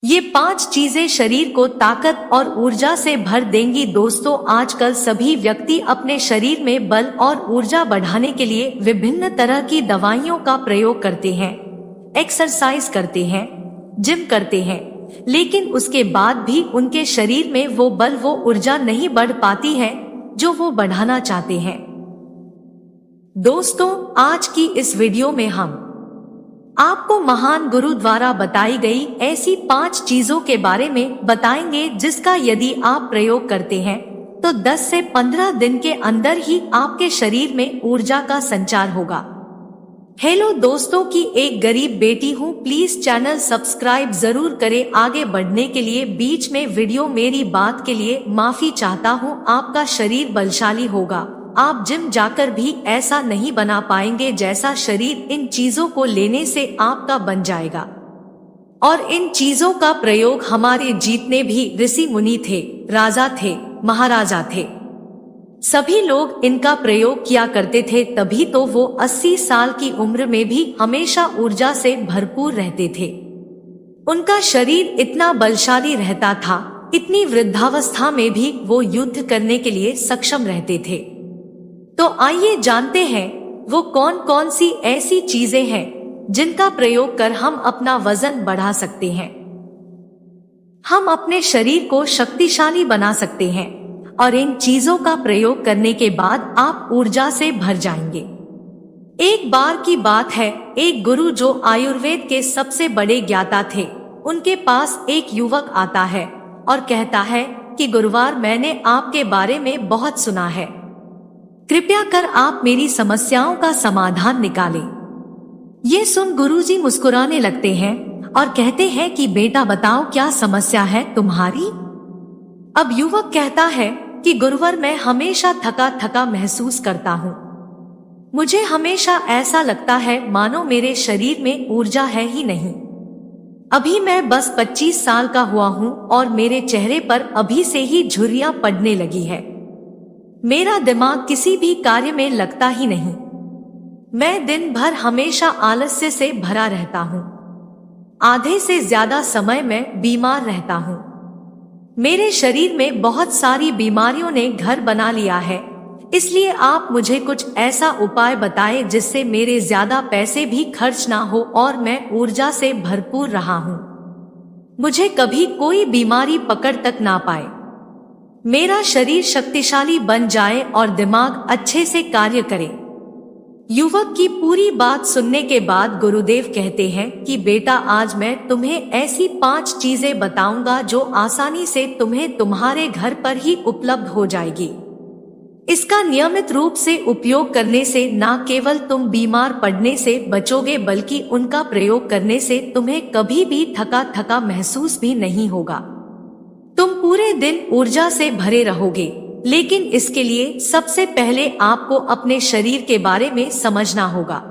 ये 5 चीजें शरीर को ताकत और ऊर्जा से भर देंगी। दोस्तों, आजकल सभी व्यक्ति अपने शरीर में बल और ऊर्जा बढ़ाने के लिए विभिन्न तरह की दवाइयों का प्रयोग करते हैं, एक्सरसाइज करते हैं, जिम करते हैं, लेकिन उसके बाद भी उनके शरीर में वो बल, वो ऊर्जा नहीं बढ़ पाती है जो वो बढ़ाना चाहते हैं। दोस्तों, आज की इस वीडियो में हम आपको महान गुरु द्वारा बताई गई ऐसी 5 चीजों के बारे में बताएंगे जिसका यदि आप प्रयोग करते हैं तो 10 से 15 दिन के अंदर ही आपके शरीर में ऊर्जा का संचार होगा। हेलो दोस्तों, की एक गरीब बेटी हूँ, प्लीज चैनल सब्सक्राइब जरूर करें। आगे बढ़ने के लिए बीच में वीडियो मेरी बात के लिए माफी चाहता हूँ। आपका शरीर बलशाली होगा, आप जिम जाकर भी ऐसा नहीं बना पाएंगे जैसा शरीर इन चीजों को लेने से आपका बन जाएगा। और इन चीजों का प्रयोग हमारे जितने भी ऋषि मुनि थे, राजा थे, महाराजा थे, सभी लोग इनका प्रयोग किया करते थे, तभी तो वो 80 साल की उम्र में भी हमेशा ऊर्जा से भरपूर रहते थे। उनका शरीर इतना बलशाली रहता था, इतनी वृद्धावस्था में भी वो युद्ध करने के लिए सक्षम रहते थे। तो आइए जानते हैं वो कौन कौन सी ऐसी चीजें हैं जिनका प्रयोग कर हम अपना वजन बढ़ा सकते हैं, हम अपने शरीर को शक्तिशाली बना सकते हैं, और इन चीजों का प्रयोग करने के बाद आप ऊर्जा से भर जाएंगे। एक बार की बात है, एक गुरु जो आयुर्वेद के सबसे बड़े ज्ञाता थे, उनके पास एक युवक आता है और कहता है कि गुरुवार, मैंने आपके बारे में बहुत सुना है, कृपया कर आप मेरी समस्याओं का समाधान निकालें। ये सुन गुरुजी मुस्कुराने लगते हैं और कहते हैं कि बेटा बताओ क्या समस्या है तुम्हारी। अब युवक कहता है कि गुरुवर, मैं हमेशा थका थका महसूस करता हूँ, मुझे हमेशा ऐसा लगता है मानो मेरे शरीर में ऊर्जा है ही नहीं। अभी मैं बस 25 साल का हुआ हूँ और मेरे चेहरे पर अभी से ही झुर्रियां पड़ने लगी है, मेरा दिमाग किसी भी कार्य में लगता ही नहीं, मैं दिन भर हमेशा आलस्य से भरा रहता हूँ, आधे से ज्यादा समय मैं बीमार रहता हूँ, मेरे शरीर में बहुत सारी बीमारियों ने घर बना लिया है, इसलिए आप मुझे कुछ ऐसा उपाय बताएं जिससे मेरे ज्यादा पैसे भी खर्च ना हो और मैं ऊर्जा से भरपूर रहा हूँ, मुझे कभी कोई बीमारी पकड़ तक ना पाए, मेरा शरीर शक्तिशाली बन जाए और दिमाग अच्छे से कार्य करे। युवक की पूरी बात सुनने के बाद गुरुदेव कहते हैं कि बेटा, आज मैं तुम्हें ऐसी 5 चीजें बताऊंगा जो आसानी से तुम्हें तुम्हारे घर पर ही उपलब्ध हो जाएगी। इसका नियमित रूप से उपयोग करने से न केवल तुम बीमार पड़ने से बचोगे बल्कि उनका प्रयोग करने से तुम्हें कभी भी थका थका महसूस भी नहीं होगा, तुम पूरे दिन ऊर्जा से भरे रहोगे। लेकिन इसके लिए सबसे पहले आपको अपने शरीर के बारे में समझना होगा।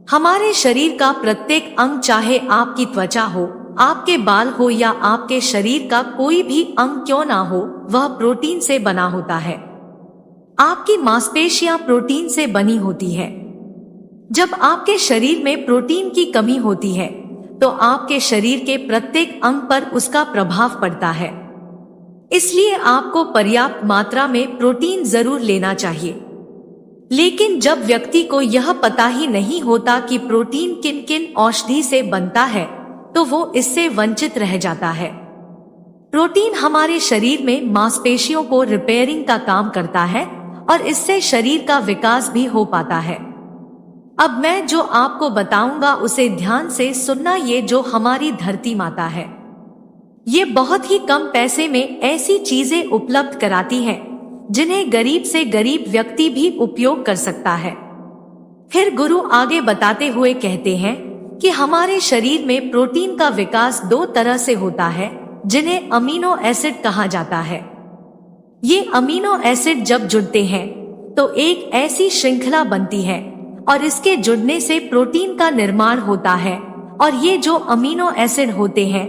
हमारे शरीर का प्रत्येक अंग, चाहे आपकी त्वचा हो, आपके बाल हो या आपके शरीर का कोई भी अंग क्यों ना हो, वह प्रोटीन से बना होता है। आपकी मांसपेशियां प्रोटीन से बनी होती है। जब आपके शरीर में प्रोटीन की कमी होती है तो आपके शरीर के प्रत्येक अंग पर उसका प्रभाव पड़ता है। इसलिए आपको पर्याप्त मात्रा में प्रोटीन जरूर लेना चाहिए। लेकिन जब व्यक्ति को यह पता ही नहीं होता कि प्रोटीन किन किन औषधि से बनता है तो वो इससे वंचित रह जाता है। प्रोटीन हमारे शरीर में मांसपेशियों को रिपेयरिंग का काम करता है और इससे शरीर का विकास भी हो पाता है। अब मैं जो आपको बताऊंगा उसे ध्यान से सुनना। ये जो हमारी धरती माता है, ये बहुत ही कम पैसे में ऐसी चीजें उपलब्ध कराती है जिन्हें गरीब से गरीब व्यक्ति भी उपयोग कर सकता है। फिर गुरु आगे बताते हुए कहते हैं कि हमारे शरीर में प्रोटीन का विकास 2 तरह से होता है, जिन्हें अमीनो एसिड कहा जाता है। ये अमीनो एसिड जब जुड़ते हैं तो एक ऐसी श्रृंखला बनती है और इसके जुड़ने से प्रोटीन का निर्माण होता है। और ये जो अमीनो एसिड होते हैं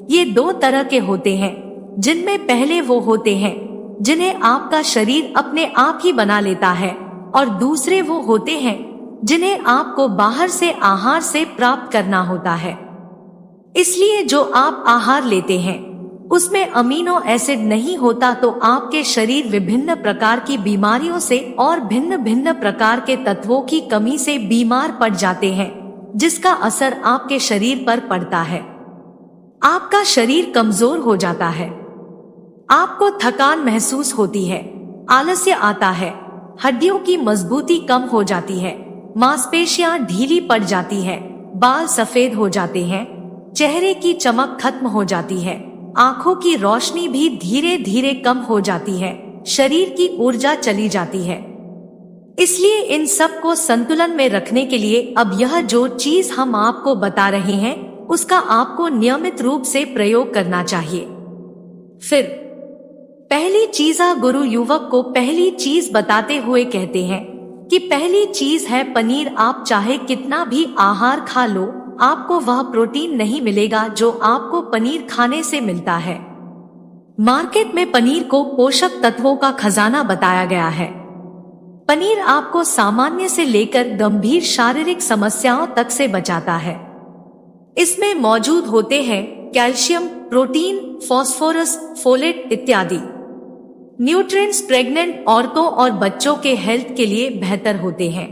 ये 2 तरह के होते हैं, जिनमें पहले वो होते हैं जिन्हें आपका शरीर अपने आप ही बना लेता है और दूसरे वो होते हैं जिन्हें आपको बाहर से आहार से प्राप्त करना होता है। इसलिए जो आप आहार लेते हैं उसमें अमीनो एसिड नहीं होता तो आपके शरीर विभिन्न प्रकार की बीमारियों से और भिन्न भिन्न प्रकार के तत्वों की कमी से बीमार पड़ जाते हैं, जिसका असर आपके शरीर पर पड़ता है। आपका शरीर कमजोर हो जाता है, आपको थकान महसूस होती है, आलस्य आता है, हड्डियों की मजबूती कम हो जाती है, मांसपेशियां ढीली पड़ जाती है, बाल सफेद हो जाते हैं, चेहरे की चमक खत्म हो जाती है, आंखों की रोशनी भी धीरे धीरे कम हो जाती है, शरीर की ऊर्जा चली जाती है। इसलिए इन सब को संतुलन में रखने के लिए अब यह जो चीज हम आपको बता रहे हैं उसका आपको नियमित रूप से प्रयोग करना चाहिए। फिर पहली चीज गुरु युवक को पहली चीज बताते हुए कहते हैं कि पहली चीज है पनीर। आप चाहे कितना भी आहार खा लो, आपको वह प्रोटीन नहीं मिलेगा जो आपको पनीर खाने से मिलता है। मार्केट में पनीर को पोषक तत्वों का खजाना बताया गया है। पनीर आपको सामान्य से लेकर गंभीर शारीरिक समस्याओं तक से बचाता है। इसमें मौजूद होते हैं कैल्शियम, प्रोटीन, फास्फोरस, फोलेट इत्यादि न्यूट्रिएंट्स प्रेग्नेंट औरतों और बच्चों के हेल्थ के लिए बेहतर होते हैं।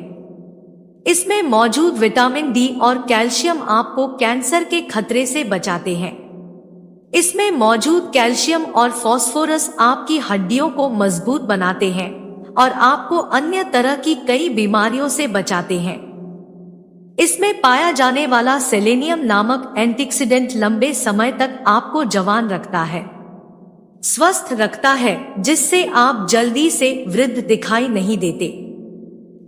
इसमें मौजूद विटामिन डी और कैल्शियम आपको कैंसर के खतरे से बचाते हैं। इसमें मौजूद कैल्शियम और फास्फोरस आपकी हड्डियों को मजबूत बनाते हैं और आपको अन्य तरह की कई बीमारियों से बचाते हैं। इसमें पाया जाने वाला सेलेनियम नामक एंटीऑक्सीडेंट लंबे समय तक आपको जवान रखता है, स्वस्थ रखता है, जिससे आप जल्दी से वृद्ध दिखाई नहीं देते।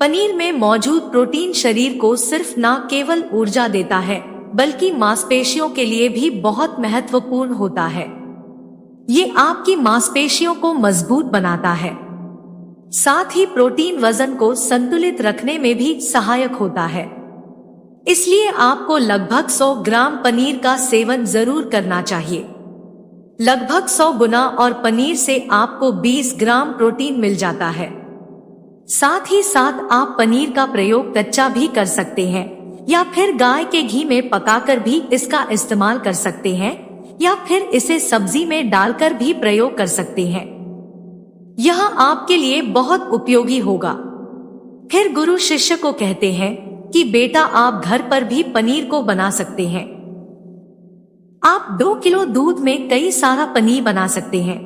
पनीर में मौजूद प्रोटीन शरीर को सिर्फ न केवल ऊर्जा देता है बल्कि मांसपेशियों के लिए भी बहुत महत्वपूर्ण होता है। ये आपकी मांसपेशियों को मजबूत बनाता है। साथ ही प्रोटीन वजन को संतुलित रखने में भी सहायक होता है। इसलिए आपको लगभग 100 ग्राम पनीर का सेवन जरूर करना चाहिए। लगभग 100 गुना और पनीर से आपको 20 ग्राम प्रोटीन मिल जाता है। साथ ही साथ आप पनीर का प्रयोग कच्चा भी कर सकते हैं या फिर गाय के घी में पकाकर भी इसका इस्तेमाल कर सकते हैं या फिर इसे सब्जी में डालकर भी प्रयोग कर सकते हैं। यह आपके लिए बहुत उपयोगी होगा। फिर गुरु शिष्य को कहते हैं कि बेटा आप घर पर भी पनीर को बना सकते हैं। आप 2 किलो दूध में कई सारा पनीर बना सकते हैं।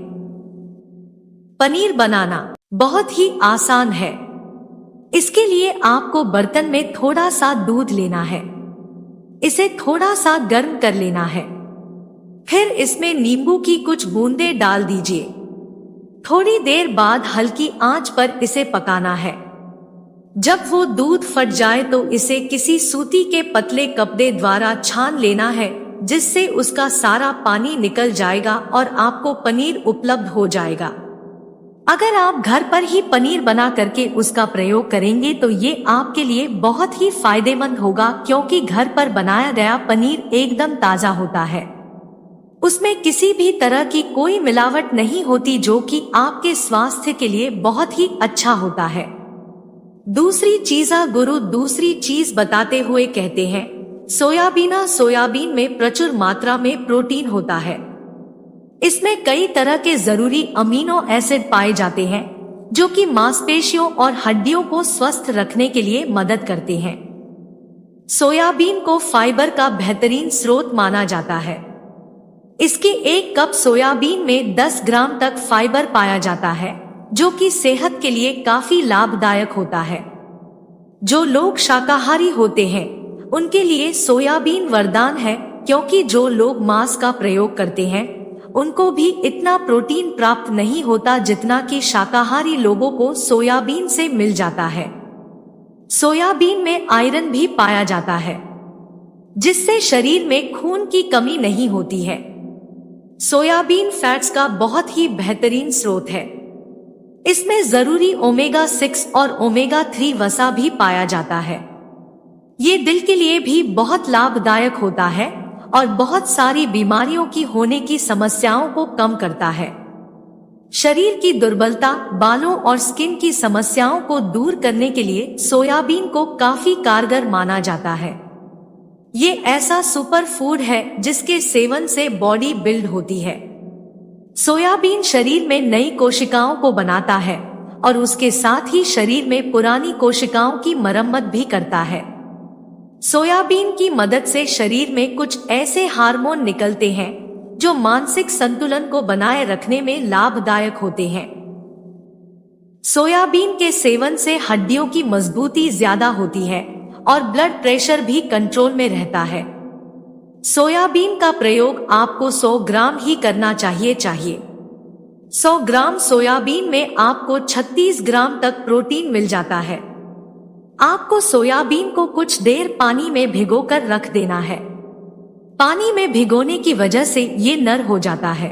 पनीर बनाना बहुत ही आसान है। इसके लिए आपको बर्तन में थोड़ा सा दूध लेना है, इसे थोड़ा सा गर्म कर लेना है, फिर इसमें नींबू की कुछ बूंदें डाल दीजिए। थोड़ी देर बाद हल्की आंच पर इसे पकाना है। जब वो दूध फट जाए तो इसे किसी सूती के पतले कपड़े द्वारा छान लेना है, जिससे उसका सारा पानी निकल जाएगा और आपको पनीर उपलब्ध हो जाएगा। अगर आप घर पर ही पनीर बना करके उसका प्रयोग करेंगे तो ये आपके लिए बहुत ही फायदेमंद होगा, क्योंकि घर पर बनाया गया पनीर एकदम ताजा होता है। उसमें किसी भी तरह की कोई मिलावट नहीं होती, जो कि आपके स्वास्थ्य के लिए बहुत ही अच्छा होता है। दूसरी चीज बताते हुए कहते हैं सोयाबीन में प्रचुर मात्रा में प्रोटीन होता है। इसमें कई तरह के जरूरी अमीनो एसिड पाए जाते हैं जो कि मांसपेशियों और हड्डियों को स्वस्थ रखने के लिए मदद करते हैं। सोयाबीन को फाइबर का बेहतरीन स्रोत माना जाता है। इसके 1 कप सोयाबीन में 10 ग्राम तक फाइबर पाया जाता है, जो कि सेहत के लिए काफी लाभदायक होता है। जो लोग शाकाहारी होते हैं उनके लिए सोयाबीन वरदान है, क्योंकि जो लोग मांस का प्रयोग करते हैं उनको भी इतना प्रोटीन प्राप्त नहीं होता जितना कि शाकाहारी लोगों को सोयाबीन से मिल जाता है। सोयाबीन में आयरन भी पाया जाता है, जिससे शरीर में खून की कमी नहीं होती है। सोयाबीन फैट्स का बहुत ही बेहतरीन स्रोत है। इसमें जरूरी ओमेगा 6 और ओमेगा 3 वसा भी पाया जाता है। ये दिल के लिए भी बहुत लाभदायक होता है और बहुत सारी बीमारियों की होने की समस्याओं को कम करता है। शरीर की दुर्बलता, बालों और स्किन की समस्याओं को दूर करने के लिए सोयाबीन को काफी कारगर माना जाता है। ये ऐसा सुपर फूड है जिसके सेवन से बॉडी बिल्ड होती है। सोयाबीन शरीर में नई कोशिकाओं को बनाता है और उसके साथ ही शरीर में पुरानी कोशिकाओं की मरम्मत भी करता है। सोयाबीन की मदद से शरीर में कुछ ऐसे हार्मोन निकलते हैं जो मानसिक संतुलन को बनाए रखने में लाभदायक होते हैं। सोयाबीन के सेवन से हड्डियों की मजबूती ज्यादा होती है और ब्लड प्रेशर भी कंट्रोल में रहता है। सोयाबीन का प्रयोग आपको 100 ग्राम ही करना चाहिए। 100 ग्राम सोयाबीन में आपको 36 ग्राम तक प्रोटीन मिल जाता है। आपको सोयाबीन को कुछ देर पानी में भिगोकर रख देना है। पानी में भिगोने की वजह से ये नर हो जाता है।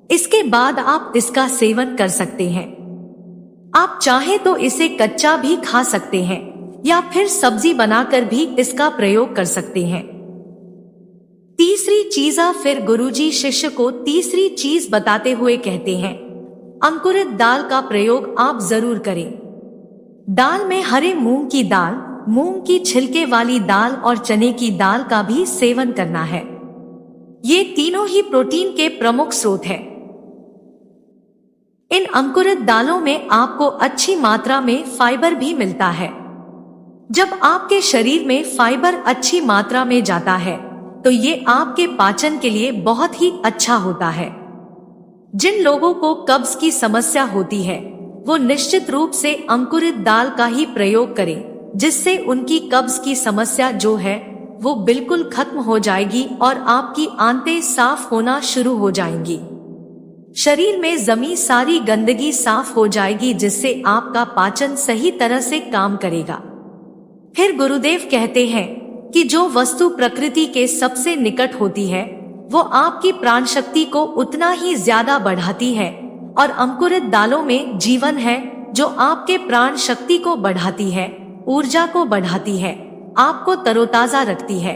इसके बाद आप इसका सेवन कर सकते हैं। आप चाहे तो इसे कच्चा भी खा सकते हैं या फिर सब्जी बनाकर भी इसका प्रयोग कर सकते हैं। तीसरी चीज, फिर गुरुजी शिष्य को तीसरी चीज बताते हुए कहते हैं, अंकुरित दाल का प्रयोग आप जरूर करें। दाल में हरे मूंग की दाल, मूंग की छिलके वाली दाल और चने की दाल का भी सेवन करना है। ये तीनों ही प्रोटीन के प्रमुख स्रोत हैं। इन अंकुरित दालों में आपको अच्छी मात्रा में फाइबर भी मिलता है। जब आपके शरीर में फाइबर अच्छी मात्रा में जाता है तो ये आपके पाचन के लिए बहुत ही अच्छा होता है। जिन लोगों को कब्ज की समस्या होती है वो निश्चित रूप से अंकुरित दाल का ही प्रयोग करें, जिससे उनकी कब्ज की समस्या जो है वो बिल्कुल खत्म हो जाएगी और आपकी आंतें साफ होना शुरू हो जाएंगी। शरीर में जमी सारी गंदगी साफ हो जाएगी, जिससे आपका पाचन सही तरह से काम करेगा। फिर गुरुदेव कहते हैं कि जो वस्तु प्रकृति के सबसे निकट होती है वो आपकी प्राण शक्ति को उतना ही ज्यादा बढ़ाती है, और अंकुरित दालों में जीवन है जो आपके प्राण शक्ति को बढ़ाती है, ऊर्जा को बढ़ाती है, आपको तरोताजा रखती है।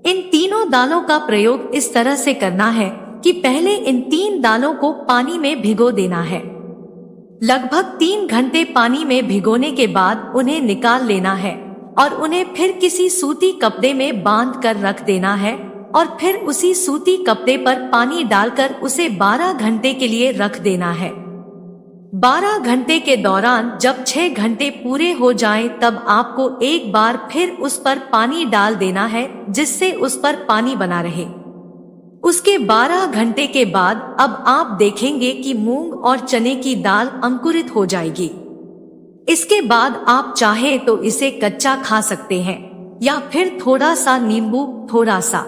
इन तीनों दालों का प्रयोग इस तरह से करना है कि पहले इन 3 दालों को पानी में भिगो देना है। लगभग 3 घंटे पानी में भिगोने के बाद उन्हें निकाल लेना है और उन्हें फिर किसी सूती कपड़े में बांध कर रख देना है, और फिर उसी सूती कपड़े पर पानी डालकर उसे 12 घंटे के लिए रख देना है। 12 घंटे के दौरान जब 6 घंटे पूरे हो जाएं, तब आपको एक बार फिर उस पर पानी डाल देना है, जिससे उस पर पानी बना रहे। उसके 12 घंटे के बाद अब आप देखेंगे कि मूंग और चने की दाल अंकुरित हो जाएगी। इसके बाद आप चाहे तो इसे कच्चा खा सकते हैं या फिर थोड़ा सा नींबू, थोड़ा सा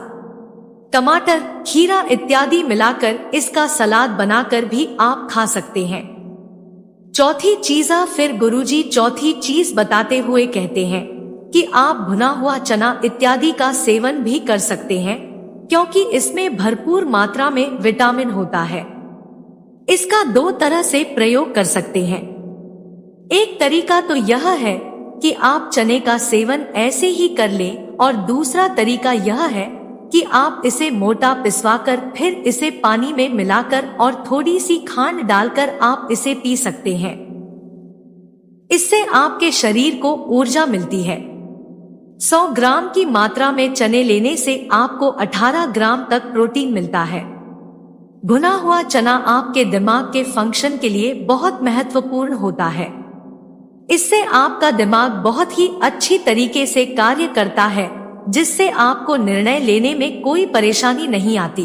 टमाटर, खीरा इत्यादि मिलाकर इसका सलाद बनाकर भी आप खा सकते हैं। चौथी चीज, फिर गुरुजी चौथी चीज बताते हुए कहते हैं कि आप भुना हुआ चना इत्यादि का सेवन भी कर सकते हैं, क्योंकि इसमें भरपूर मात्रा में विटामिन होता है। इसका 2 तरह से प्रयोग कर सकते हैं। एक तरीका तो यह है कि आप चने का सेवन ऐसे ही कर लें, और दूसरा तरीका यह है कि आप इसे मोटा पिसवाकर फिर इसे पानी में मिलाकर और थोड़ी सी खांड डालकर आप इसे पी सकते हैं। इससे आपके शरीर को ऊर्जा मिलती है। 100 ग्राम की मात्रा में चने लेने से आपको 18 ग्राम तक प्रोटीन मिलता है। भुना हुआ चना आपके दिमाग के फंक्शन के लिए बहुत महत्वपूर्ण होता है। इससे आपका दिमाग बहुत ही अच्छी तरीके से कार्य करता है, जिससे आपको निर्णय लेने में कोई परेशानी नहीं आती।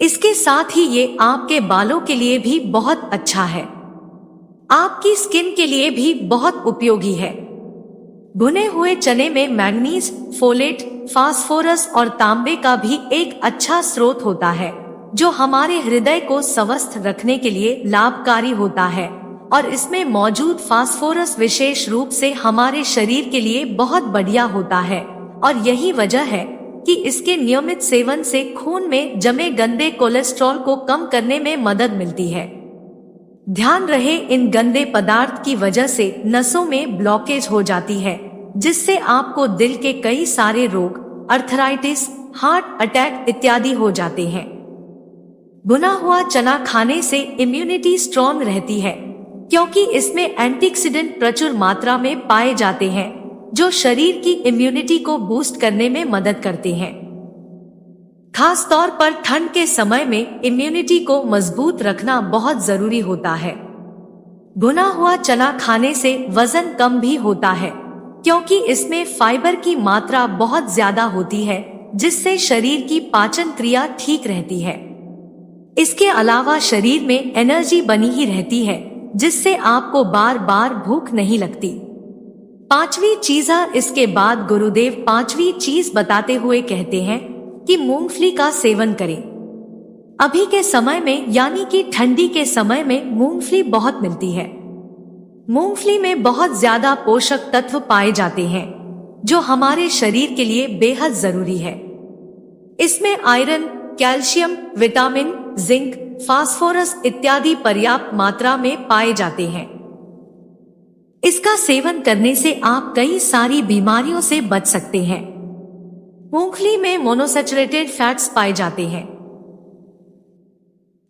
इसके साथ ही ये आपके बालों के लिए भी बहुत अच्छा है, आपकी स्किन के लिए भी बहुत उपयोगी है। भुने हुए चने में मैग्नीज, फोलेट, फास्फोरस और तांबे का भी एक अच्छा स्रोत होता है, जो हमारे हृदय को स्वस्थ रखने के लिए लाभकारी होता है, और इसमें मौजूद फास्फोरस विशेष रूप से हमारे शरीर के लिए बहुत बढ़िया होता है, और यही वजह है कि इसके नियमित सेवन से खून में जमे गंदे कोलेस्ट्रॉल को कम करने में मदद मिलती है। ध्यान रहे, इन गंदे पदार्थ की वजह से नसों में ब्लॉकेज हो जाती है, जिससे आपको दिल के कई सारे रोग, अर्थराइटिस, हार्ट अटैक इत्यादि हो जाते हैं। भुना हुआ चना खाने से इम्यूनिटी स्ट्रॉन्ग रहती है, क्योंकि इसमें एंटीऑक्सीडेंट प्रचुर मात्रा में पाए जाते हैं, जो शरीर की इम्यूनिटी को बूस्ट करने में मदद करते हैं। खास तौर पर ठंड के समय में इम्यूनिटी को मजबूत रखना बहुत जरूरी होता है। भुना हुआ चना खाने से वजन कम भी होता है, क्योंकि इसमें फाइबर की मात्रा बहुत ज्यादा होती है, जिससे शरीर की पाचन क्रिया ठीक रहती है। इसके अलावा शरीर में एनर्जी बनी ही रहती है, जिससे आपको बार बार भूख नहीं लगती। पांचवी चीज, इसके बाद गुरुदेव पांचवी चीज बताते हुए कहते हैं कि मूंगफली का सेवन करें। अभी के समय में यानी कि ठंडी के समय में मूंगफली बहुत मिलती है। मूंगफली में बहुत ज्यादा पोषक तत्व पाए जाते हैं, जो हमारे शरीर के लिए बेहद जरूरी है। इसमें iron, calcium, vitamin, zinc, phosphorus इत्यादि पर्याप्त मात्रा में पाए जाते हैं। इसका सेवन करने से आप कई सारी बीमारियों से बच सकते हैं। मूंगफली में मोनोसैचुरेटेड फैट्स पाए जाते हैं।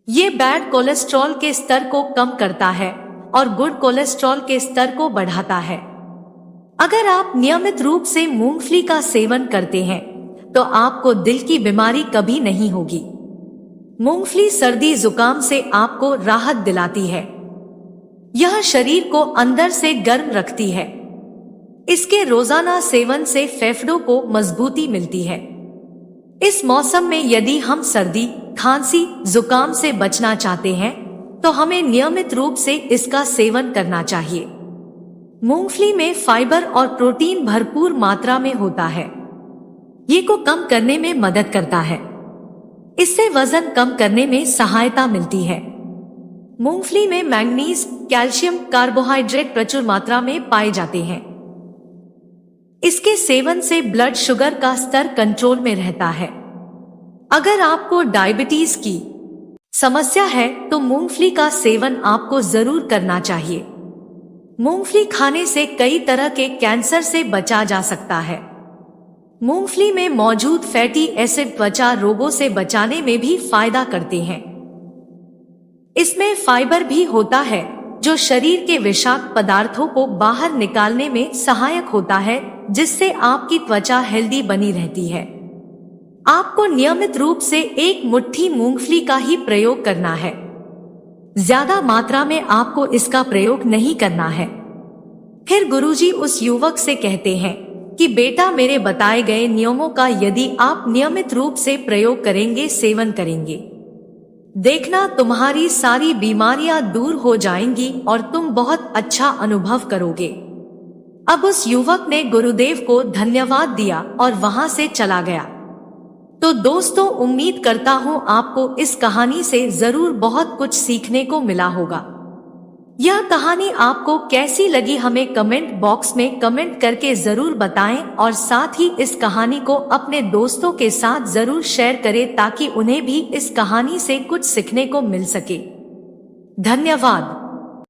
ये बैड कोलेस्ट्रॉल के स्तर को कम करता है और गुड कोलेस्ट्रॉल के स्तर को बढ़ाता है। अगर आप नियमित रूप से मूंगफली का सेवन करते हैं तो आपको दिल की बीमारी कभी नहीं होगी। मूंगफली सर्दी जुकाम से आपको राहत दिलाती है। यह शरीर को अंदर से गर्म रखती है। इसके रोजाना सेवन से फेफड़ों को मजबूती मिलती है। इस मौसम में यदि हम सर्दी, खांसी, जुकाम से बचना चाहते हैं तो हमें नियमित रूप से इसका सेवन करना चाहिए। मूंगफली में फाइबर और प्रोटीन भरपूर मात्रा में होता है। ये को कम करने में मदद करता है। इससे वजन कम करने में सहायता मिलती है। मूंगफली में मैंगनीज, कैल्शियम, कार्बोहाइड्रेट प्रचुर मात्रा में पाए जाते हैं। इसके सेवन से ब्लड शुगर का स्तर कंट्रोल में रहता है। अगर आपको डायबिटीज की समस्या है तो मूंगफली का सेवन आपको जरूर करना चाहिए। मूंगफली खाने से कई तरह के कैंसर से बचा जा सकता है। मूंगफली में मौजूद फैटी एसिड त्वचा रोगों से बचाने में भी फायदा करते हैं। इसमें फाइबर भी होता है, जो शरीर के विषाक्त पदार्थों को बाहर निकालने में सहायक होता है, जिससे आपकी त्वचा हेल्दी बनी रहती है। आपको नियमित रूप से एक मुट्ठी मूंगफली का ही प्रयोग करना है। ज्यादा मात्रा में आपको इसका प्रयोग नहीं करना है। फिर गुरुजी उस युवक से कहते हैं कि बेटा, मेरे बताए गए नियमों का यदि आप नियमित रूप से प्रयोग करेंगे, सेवन करेंगे, देखना तुम्हारी सारी बीमारियां दूर हो जाएंगी और तुम बहुत अच्छा अनुभव करोगे। अब उस युवक ने गुरुदेव को धन्यवाद दिया और वहां से चला गया। तो दोस्तों, उम्मीद करता हूं आपको इस कहानी से जरूर बहुत कुछ सीखने को मिला होगा। यह कहानी आपको कैसी लगी हमें कमेंट बॉक्स में कमेंट करके जरूर बताएं और साथ ही इस कहानी को अपने दोस्तों के साथ जरूर शेयर करें ताकि उन्हें भी इस कहानी से कुछ सीखने को मिल सके। धन्यवाद।